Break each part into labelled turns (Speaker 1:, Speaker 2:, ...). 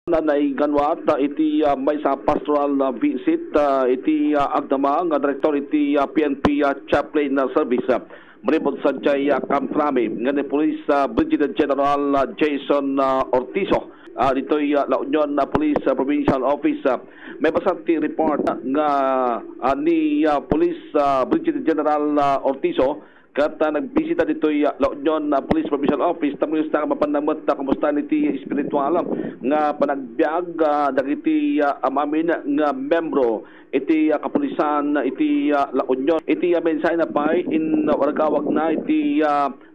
Speaker 1: Naiganwat iti may sa pastoral visit iti agdama nga direktor iti PNP Chaplain Service malibot sa jay Kamkrami nga ni Police Brigadier General Jason Ortizo dito'y La Union Police Provincial Office. May basati report nga ni Police Brigadier General Ortizo kat nagbisita dito'y La Union Police Provincial Office. Tamang gusto ka mapanamot kumusta niti espiritual nga panagbiag dagiti amamin nga membro iti kapulisan iti La Union. Iti mensahe na pay in waragawag na iti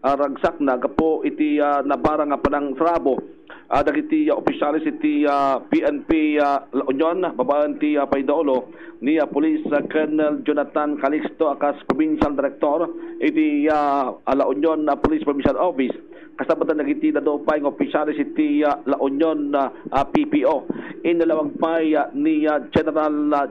Speaker 1: ragsak na gapo iti nabara nga panang trabo dagiti opisyalis iti PNP La Union babaan ti Paidolo ni Police Colonel Jonathan Calixto akas Provincial Director iti La Union Police Provincial Office kasabatan nagiti nadopay ng opisyalis iti La Union PPO inalawag pay ni General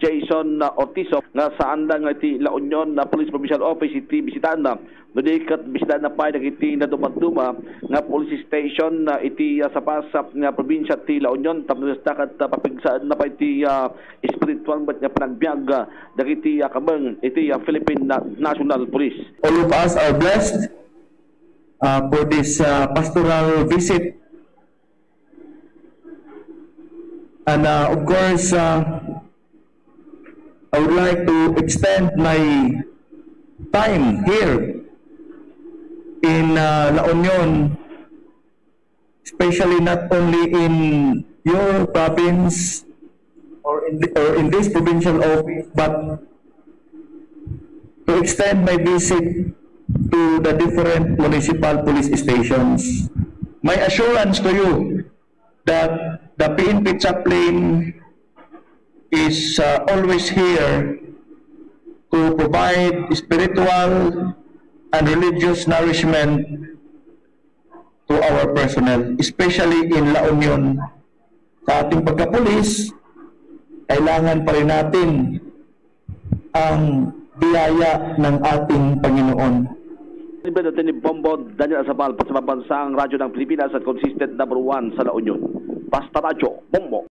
Speaker 1: Jason Ortizo nga saan lang iti La Union Police Provincial Office iti bisitan na nudikat bisitan na pa iti naduma nga police station iti sa pasap nga probinsya ti La Union tapos takat papigsaan na pa iti spiritual bat nga panagbiag dagiti kameng iti Philippine National Police.
Speaker 2: All of us are blessed for this pastoral visit, and of course I would like to extend my time here in La Union, especially not only in your province or in this provincial office, but to extend my visit to the different municipal police stations. My assurance to you that the PNP chaplain is always here to provide spiritual and religious nourishment to our personnel, especially in La Union. Sa ating pagkapulis, kailangan pa rin natin ang biyaya ng ating Panginoon.
Speaker 1: Libre natin ni Bombo Daniel Azabal sa Bansang Radyo ng Pilipinas at consistent number 1 sa La Union. Basta Radyo, Bombo.